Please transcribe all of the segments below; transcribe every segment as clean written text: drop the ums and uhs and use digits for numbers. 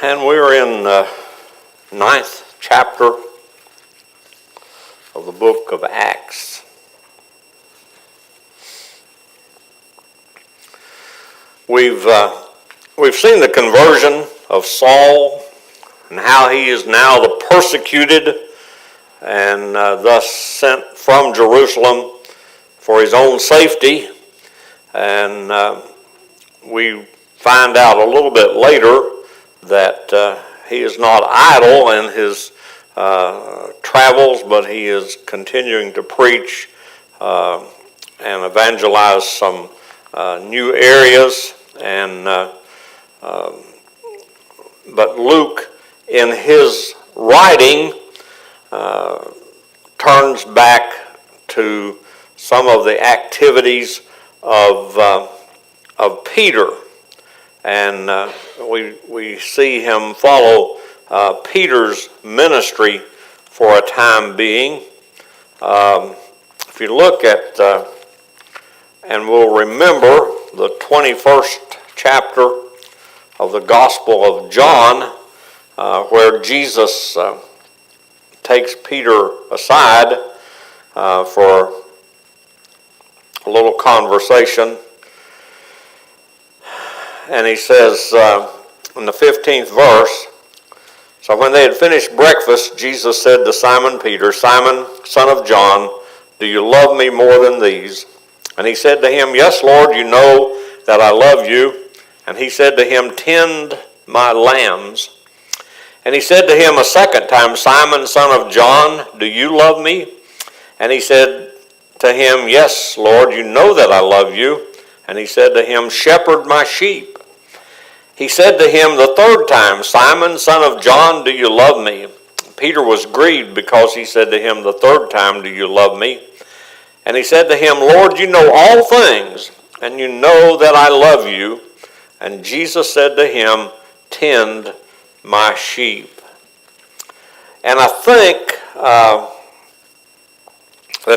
And we're in the 9th chapter of the book of Acts. We've seen the conversion of Saul and how he is now the persecuted and thus sent from Jerusalem for his own safety. And we find out a little bit later that he is not idle in his travels, but he is continuing to preach and evangelize some new areas. But Luke, in his writing, turns back to some of the activities of Peter. And we see him follow Peter's ministry for a time being. If you look at, and we'll remember the 21st chapter of the Gospel of John, where Jesus takes Peter aside for a little conversation. And he says in the 15th verse, "So when they had finished breakfast, Jesus said to Simon Peter, 'Simon, son of John, do you love me more than these?' And he said to him, 'Yes, Lord, you know that I love you.' And he said to him, 'Tend my lambs.' And he said to him a second time, 'Simon, son of John, do you love me?' And he said to him, 'Yes, Lord, you know that I love you.' And he said to him, 'Shepherd my sheep.' He said to him the third time, 'Simon, son of John, do you love me?' Peter was grieved because he said to him the third time, 'Do you love me?' And he said to him, 'Lord, you know all things, and you know that I love you.' And Jesus said to him, 'Tend my sheep.'" And I think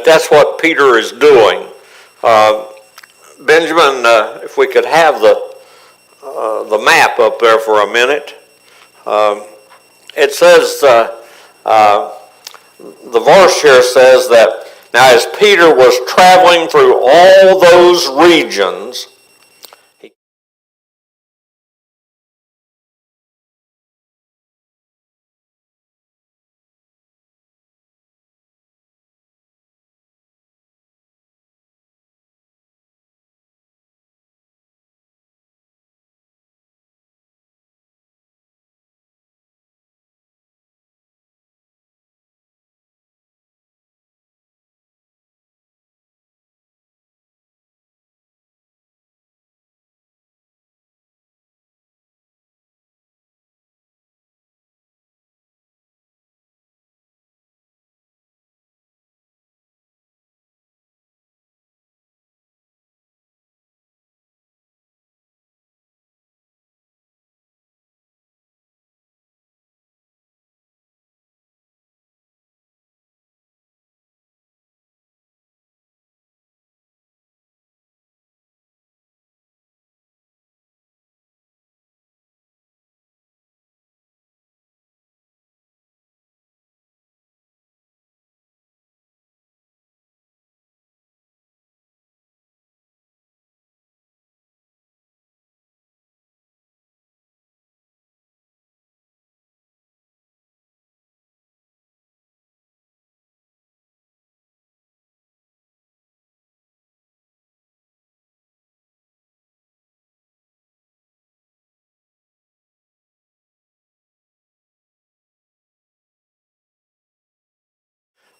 that's what Peter is doing. Benjamin, if we could have the map up there for a minute. It says, the verse here says that, "Now as Peter was traveling through all those regions,"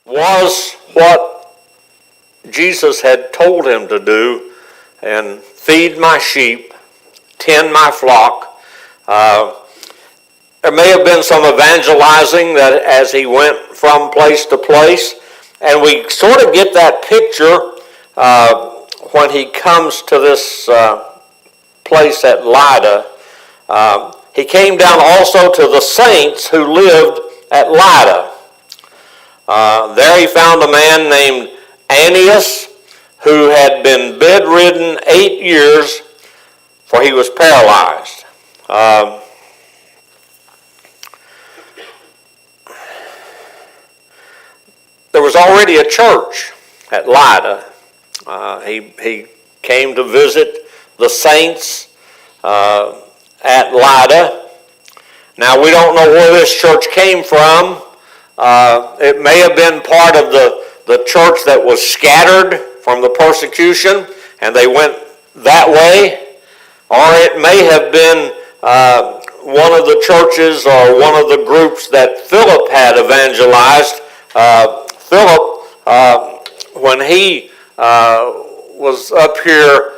was what Jesus had told him to do, and feed my sheep, tend my flock. There may have been some evangelizing that as he went from place to place, and we sort of get that picture when he comes to this place at Lydda. He came down also to the saints who lived at Lydda. There he found a man named Aeneas, who had been bedridden 8 years, for he was paralyzed. there was already a church at Lydda. He came to visit the saints at Lydda. Now, we don't know where this church came from. It may have been part of the church that was scattered from the persecution, and they went that way. Or it may have been one of the churches or one of the groups that Philip had evangelized. Philip, when he was up here,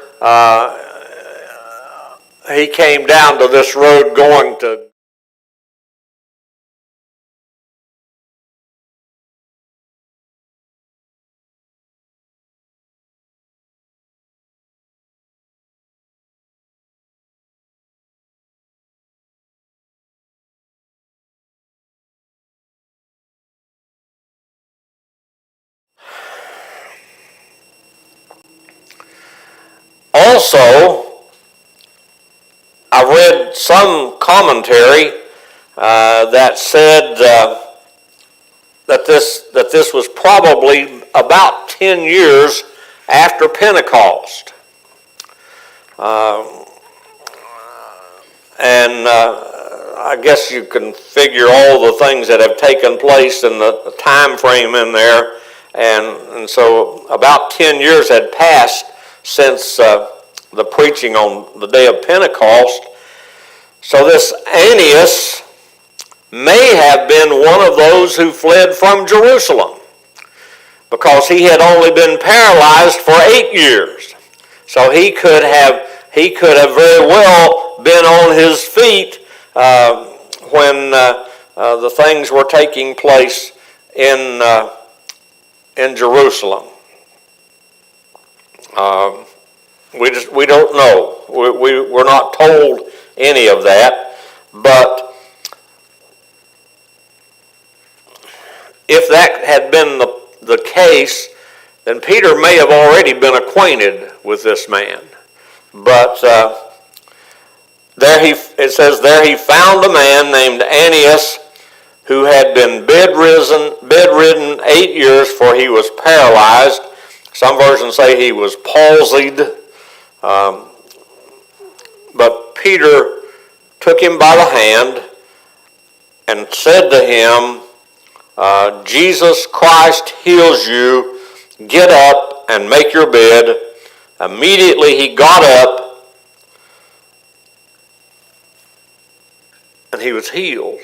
he came down to this road going to also, I read some commentary that said that this was probably about 10 years after Pentecost. And I guess you can figure all the things that have taken place and the time frame in there. And so about 10 years had passed since the preaching on the day of Pentecost. So this Aeneas may have been one of those who fled from Jerusalem, because he had only been paralyzed for 8 years. So he could have very well been on his feet when the things were taking place in Jerusalem. We don't know. We're not told any of that. But if that had been the case, then Peter may have already been acquainted with this man. But it says there he found a man named Aeneas who had been bedridden 8 years, for he was paralyzed. Some versions say he was palsied. But Peter took him by the hand and said to him, Jesus Christ heals you. Get up and make your bed. Immediately he got up and he was healed.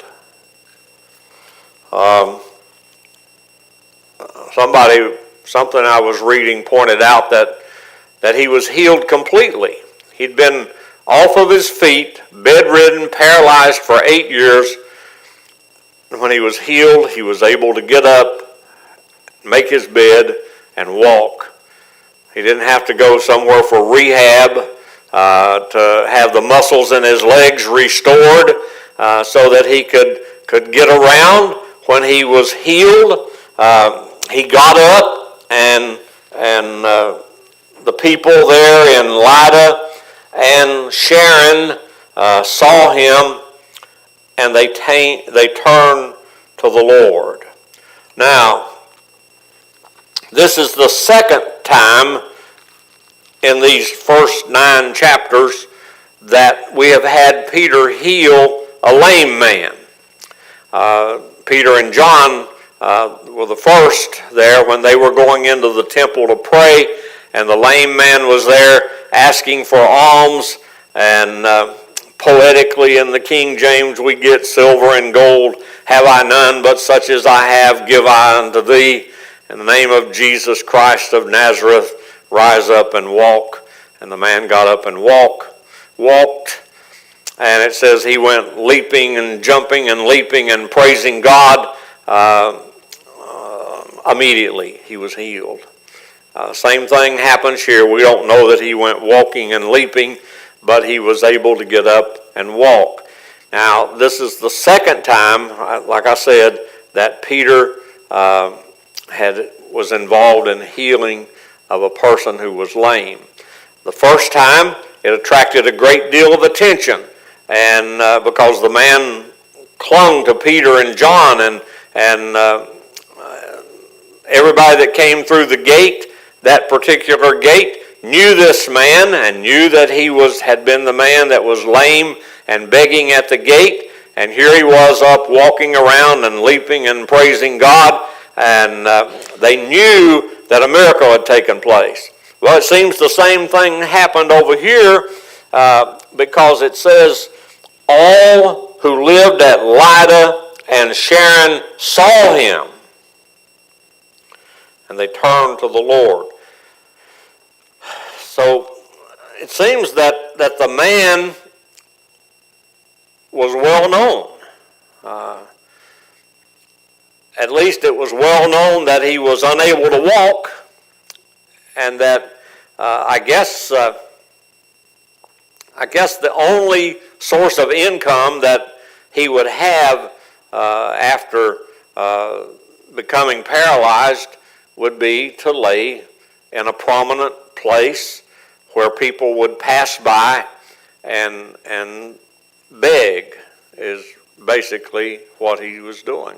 Something I was reading pointed out that he was healed completely. He'd been off of his feet, bedridden, paralyzed for 8 years. And when he was healed, he was able to get up, make his bed, and walk. He didn't have to go somewhere for rehab to have the muscles in his legs restored so that he could get around. When he was healed, he got up, and the people there in Lydda and Sharon saw him, and they turned to the Lord. Now, this is the second time in these first 9 chapters that we have had Peter heal a lame man. Peter and John were the first there when they were going into the temple to pray, and the lame man was there asking for alms. And poetically in the King James we get, silver and gold have I none, but such as I have give I unto thee. In the name of Jesus Christ of Nazareth, rise up and walk. And the man got up and walked. And it says he went leaping and jumping and leaping and praising God. Immediately he was healed. Same thing happens here. We don't know that he went walking and leaping, but he was able to get up and walk. Now, this is the second time, like I said, that Peter was involved in healing of a person who was lame. The first time, it attracted a great deal of attention, and because the man clung to Peter and John, and everybody that came through the gate, that particular gate, knew this man and knew that he had been the man that was lame and begging at the gate. And here he was up walking around and leaping and praising God. And they knew that a miracle had taken place. Well, it seems the same thing happened over here because it says, all who lived at Lydda and Sharon saw him, and they turned to the Lord. So it seems that the man was well known. At least it was well known that he was unable to walk, and that I guess the only source of income that he would have after becoming paralyzed would be to lay in a prominent place where people would pass by and beg, is basically what he was doing.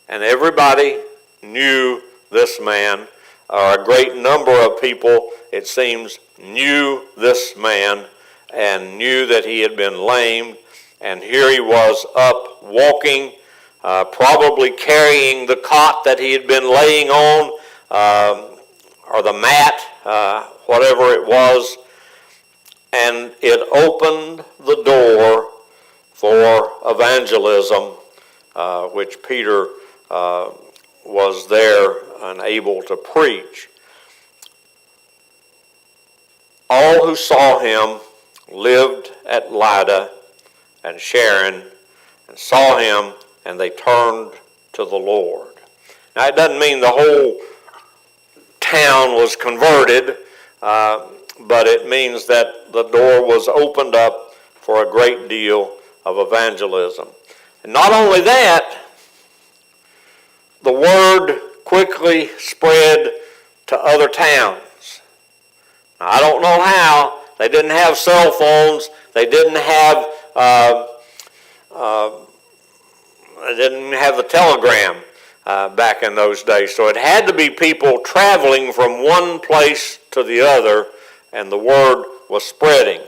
And everybody knew this man, or a great number of people, it seems, knew this man and knew that he had been lame. And here he was up walking, probably carrying the cot that he had been laying on, or the mat, whatever it was. And it opened the door for evangelism, which Peter was there and able to preach. All who saw him lived at Lydda and Sharon and saw him, and they turned to the Lord. Now, it doesn't mean the whole town was converted, but it means that the door was opened up for a great deal of evangelism. And not only that, the word quickly spread to other towns. Now, I don't know how. They didn't have cell phones. They didn't have the telegram back in those days. So it had to be people traveling from one place to the other, and the word was spreading.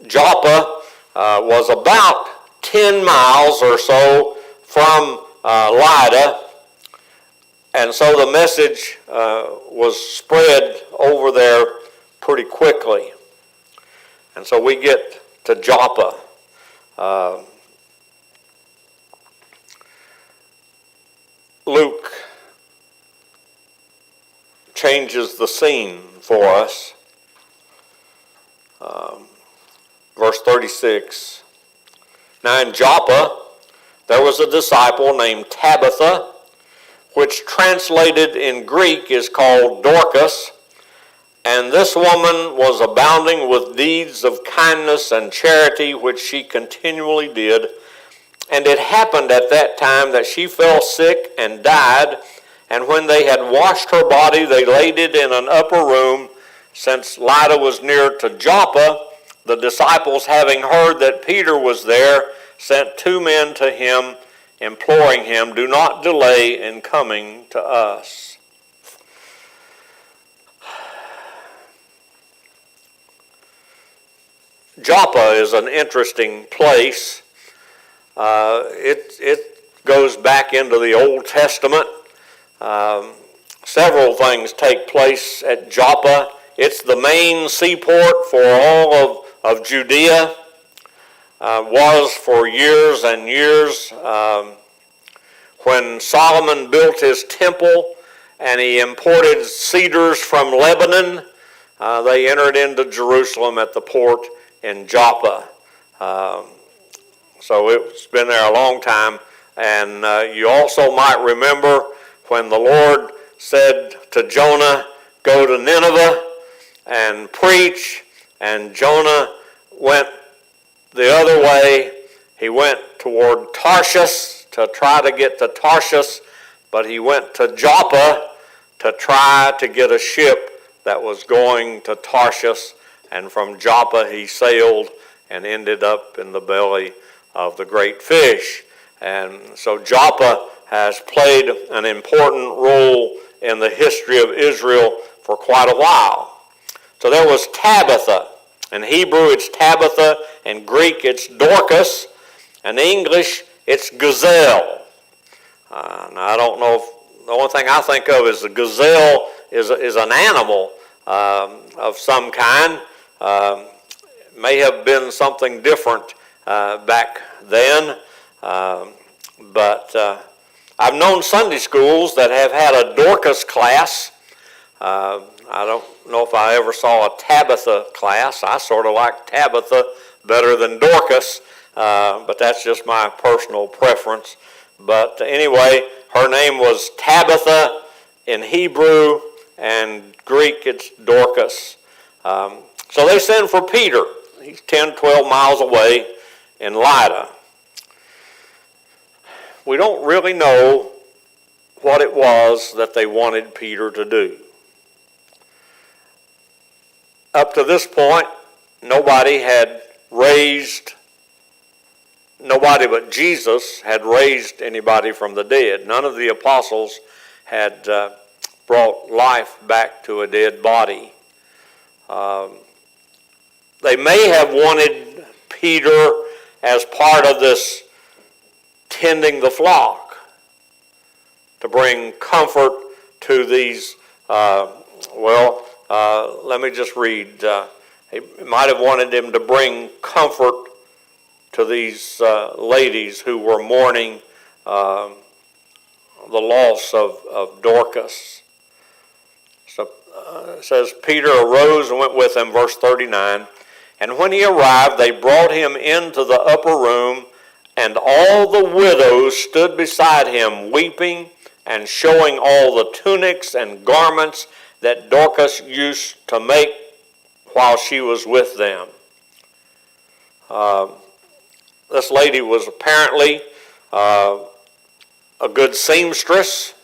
Joppa was about 10 miles or so from Lydda, and so the message was spread over there pretty quickly. And so we get to Joppa. Luke changes the scene for us. Verse 36. Now in Joppa there was a disciple named Tabitha, which translated in Greek is called Dorcas. And this woman was abounding with deeds of kindness and charity, which she continually did. And it happened at that time that she fell sick and died. And when they had washed her body, they laid it in an upper room. Since Lydda was near to Joppa, the disciples, having heard that Peter was there, sent 2 men to him, imploring him, "Do not delay in coming to us." Joppa is an interesting place. It goes back into the Old Testament. Several things take place at Joppa. It's the main seaport for all of Judea. Was for years and years. When Solomon built his temple and he imported cedars from Lebanon, they entered into Jerusalem at the port in Joppa. So it's been there a long time. And you also might remember when the Lord said to Jonah, "Go to Nineveh and preach," and Jonah went the other way. He went toward Tarshish to try to get to Tarshish, but he went to Joppa to try to get a ship that was going to Tarshish, and from Joppa he sailed and ended up in the belly of the great fish. And so Joppa has played an important role in the history of Israel for quite a while. So there was Tabitha. In Hebrew it's Tabitha, in Greek it's Dorcas, in English it's gazelle. Now I don't know if the only thing I think of is the gazelle is an animal of some kind. May have been something different back then, but I've known Sunday schools that have had a Dorcas class. I don't know if I ever saw a Tabitha class. I sort of like Tabitha better than Dorcas, but that's just my personal preference. But anyway, her name was Tabitha in Hebrew, and Greek it's Dorcas. So they send for Peter. He's 10, 12 miles away in Lydda. We don't really know what it was that they wanted Peter to do. Up to this point, nobody but Jesus had raised anybody from the dead. None of the apostles had brought life back to a dead body. They may have wanted Peter as part of this tending the flock, to bring comfort to these, let me just read. He might have wanted him to bring comfort to these ladies who were mourning the loss of Dorcas. So it says, Peter arose and went with them, verse 39. And when he arrived, they brought him into the upper room, and all the widows stood beside him, weeping and showing all the tunics and garments that Dorcas used to make while she was with them. This lady was apparently a good seamstress,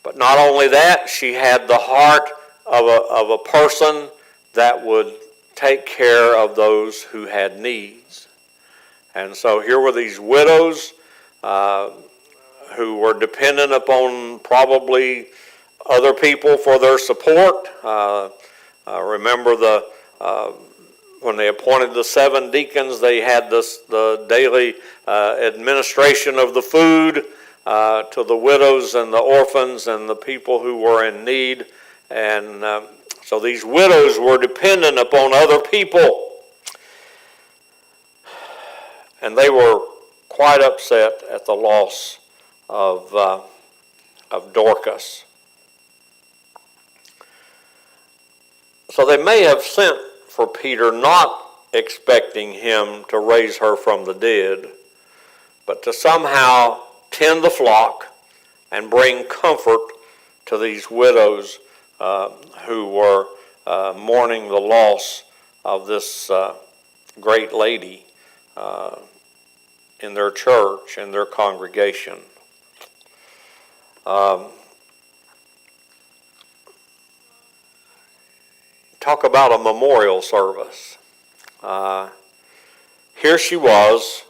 but not only that, she had the heart of a person that would take care of those who had needs. And so here were these widows who were dependent upon probably other people for their support. Remember when they appointed the 7 deacons, they had the daily administration of the food to the widows and the orphans and the people who were in need. And so these widows were dependent upon other people. And they were quite upset at the loss of Dorcas. So they may have sent for Peter, not expecting him to raise her from the dead, but to somehow tend the flock and bring comfort to these widows who were mourning the loss of this great lady in their church, in their congregation. Talk about a memorial service. Here she was,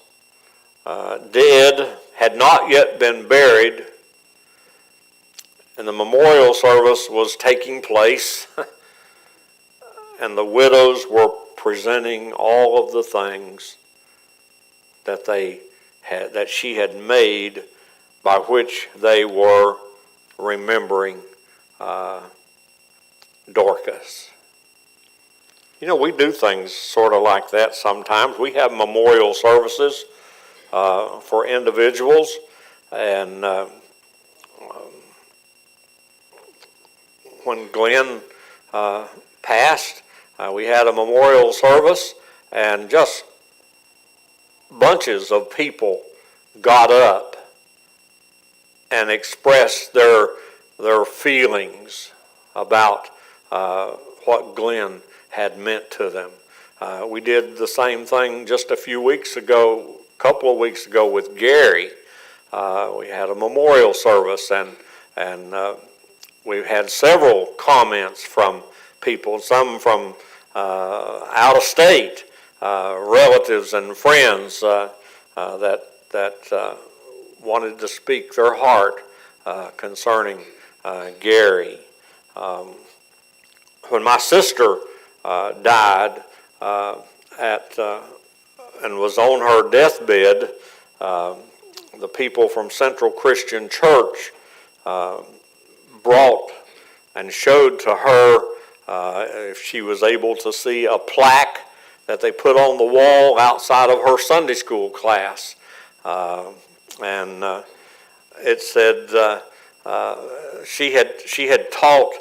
dead, had not yet been buried, and the memorial service was taking place, and the widows were presenting all of the things that she had made, by which they were remembering Dorcas. You know, we do things sort of like that sometimes. We have memorial services for individuals, and when Glenn passed, we had a memorial service, and just bunches of people got up and expressed their feelings about what Glenn had meant to them. We did the same thing just a couple of weeks ago with Gary. We had a memorial service, and we had several comments from people, some from out of state, relatives and friends that wanted to speak their heart concerning Gary. When my sister died and was on her deathbed, the people from Central Christian Church brought and showed to her, if she was able to see, a plaque that they put on the wall outside of her Sunday school class. And it said she had taught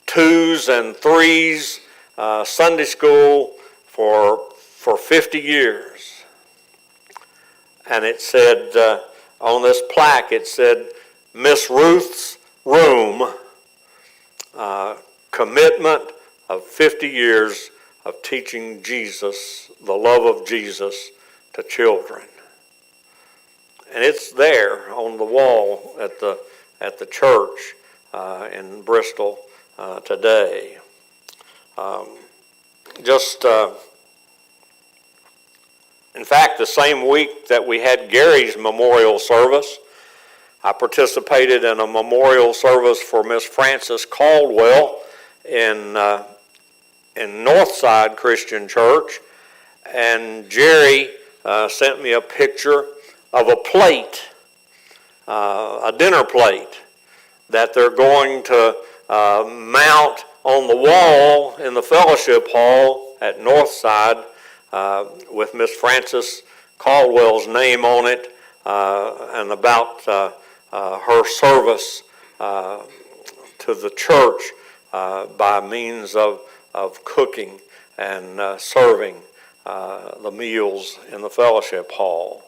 2s and 3s Sunday school for 50 years. And it said, on this plaque, it said, Miss Ruth's room, commitment of 50 years of teaching Jesus, the love of Jesus, to children. And it's there on the wall at the church in Bristol today. In fact, the same week that we had Gary's memorial service, I participated in a memorial service for Miss Frances Caldwell in Northside Christian Church, and Jerry sent me a picture of a plate, a dinner plate, that they're going to mount on the wall in the fellowship hall at Northside with Miss Frances Caldwell's name on it, and about her service to the church by means of cooking and serving the meals in the fellowship hall.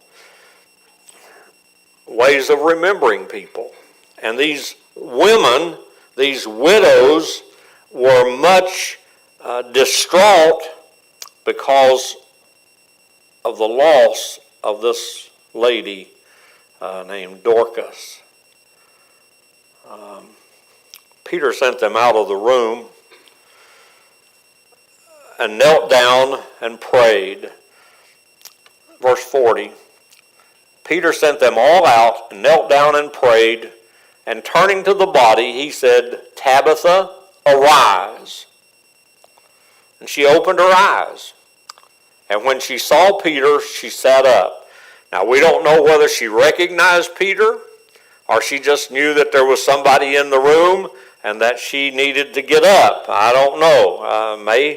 Ways of remembering people. And these women, these widows, were much distraught because of the loss of this lady named Dorcas. Peter sent them out of the room and knelt down and prayed. Verse 40, Peter sent them all out and knelt down and prayed, and turning to the body, he said, Tabitha, arise. And she opened her eyes. And when she saw Peter, she sat up. Now, we don't know whether she recognized Peter or she just knew that there was somebody in the room and that she needed to get up. I don't know.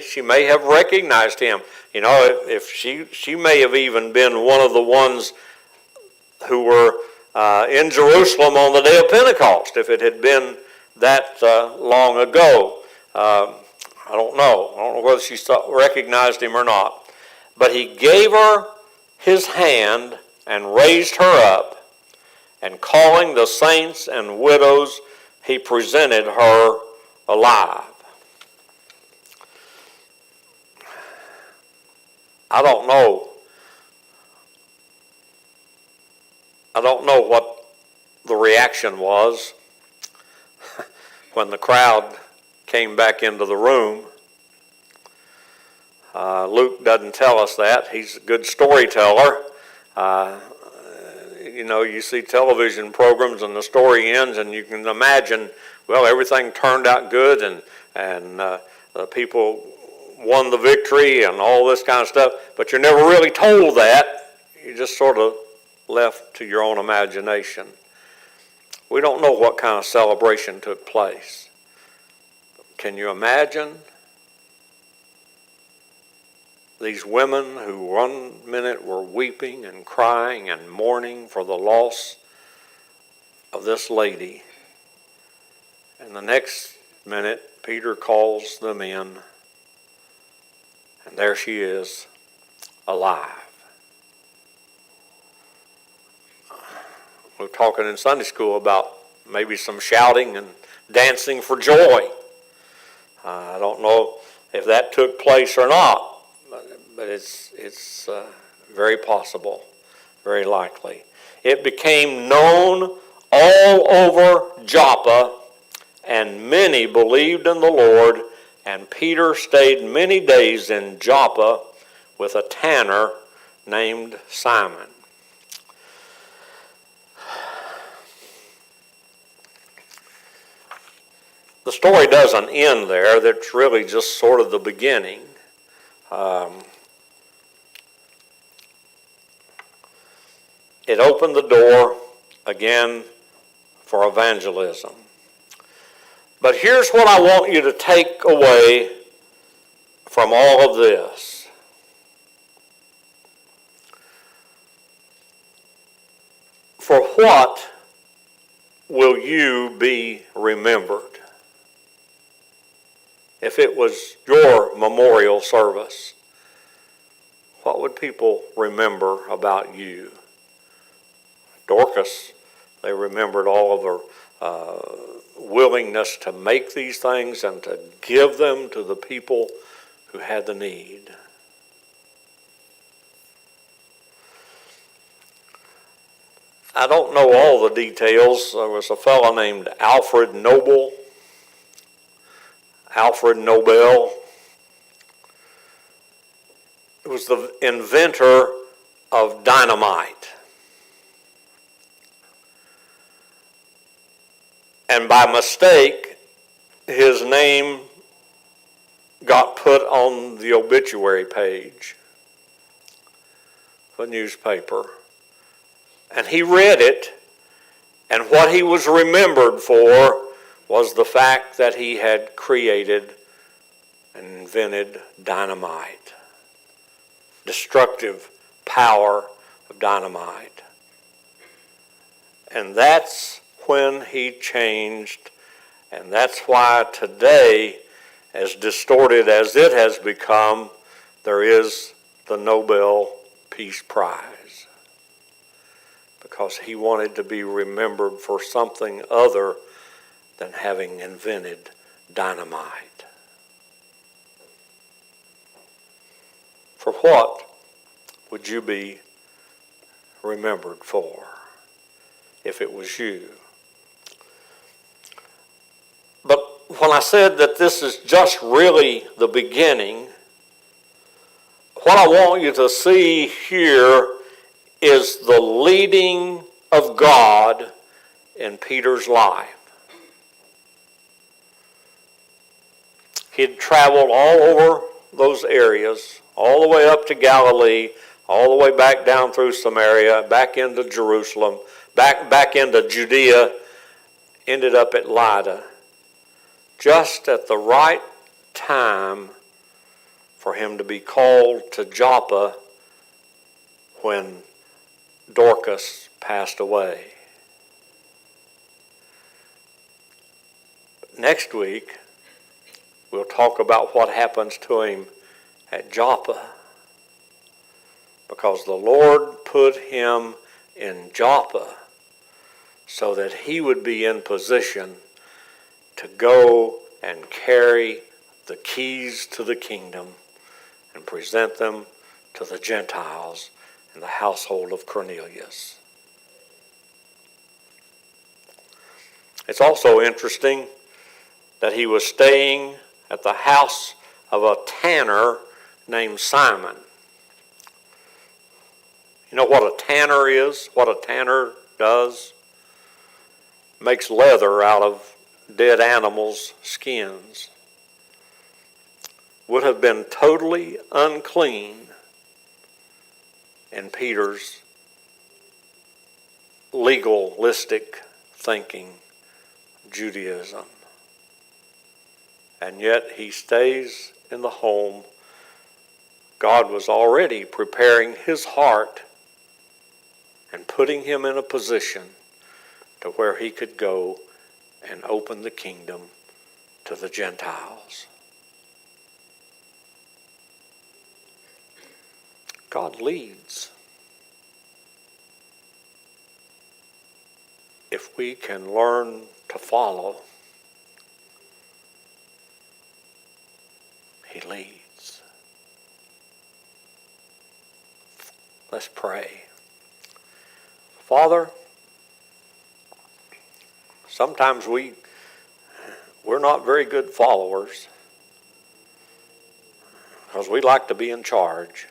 She may have recognized him. You know, if she may have even been one of the ones who were in Jerusalem on the day of Pentecost, if it had been that long ago. I don't know. I don't know whether she recognized him or not. But he gave her his hand and raised her up, and calling the saints and widows, he presented her alive. I don't know what the reaction was when the crowd came back into the room. Luke doesn't tell us that. He's a good storyteller. You see television programs and the story ends and you can imagine, well, everything turned out good and the people won the victory and all this kind of stuff, but you're never really told that. You just sort of left to your own imagination. We don't know what kind of celebration took place. Can you imagine these women who 1 minute were weeping and crying and mourning for the loss of this lady, and the next minute Peter calls them in, and there she is, alive. We were talking in Sunday school about maybe some shouting and dancing for joy. I don't know if that took place or not, but it's very possible, very likely. It became known all over Joppa, and many believed in the Lord, and Peter stayed many days in Joppa with a tanner named Simon. the story doesn't end there. That's really just sort of the beginning. It opened the door again for evangelism. But here's what I want you to take away from all of this. For what will you be remembered? If it was your memorial service, what would people remember about you? Dorcas, they remembered all of her willingness to make these things and to give them to the people who had the need. I don't know all the details. There was a fellow named Alfred Nobel. He was the inventor of dynamite. And by mistake, his name got put on the obituary page of a newspaper. And he read it, and what he was remembered for was the fact that he had created and invented dynamite. Destructive power of dynamite. And that's when he changed, and that's why today, as distorted as it has become, there is the Nobel Peace Prize. Because he wanted to be remembered for something other than having invented dynamite. For what would you be remembered for if it was you? But when I said that this is just really the beginning, what I want you to see here is the leading of God in Peter's life. He'd traveled all over those areas, all the way up to Galilee, all the way back down through Samaria, back into Jerusalem, back into Judea, ended up at Lydda, just at the right time for him to be called to Joppa when Dorcas passed away. Next week, we'll talk about what happens to him at Joppa, because the Lord put him in Joppa so that he would be in position to go and carry the keys to the kingdom and present them to the Gentiles in the household of Cornelius. It's also interesting that he was staying at the house of a tanner named Simon. You know what a tanner is? What a tanner does? Makes leather out of dead animals' skins. Would have been totally unclean in Peter's legalistic thinking, Judaism. And yet he stays in the home. God was already preparing his heart and putting him in a position to where he could go and open the kingdom to the Gentiles. God leads. If we can learn to follow, he leads. Let's pray. Father, sometimes we're not very good followers because we like to be in charge.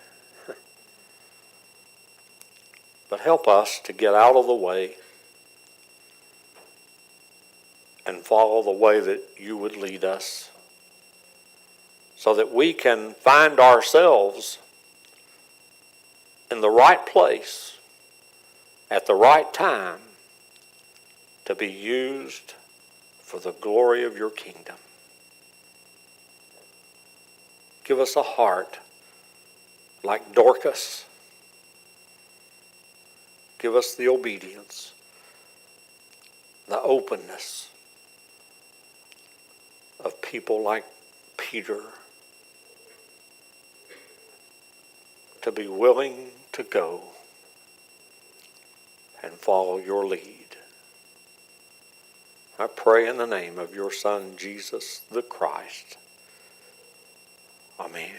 But help us to get out of the way and follow the way that you would lead us, so that we can find ourselves in the right place at the right time to be used for the glory of your kingdom. Give us a heart like Dorcas. Give us the obedience, the openness of people like Peter, to be willing to go and follow your lead. I pray in the name of your Son, Jesus the Christ. Amen.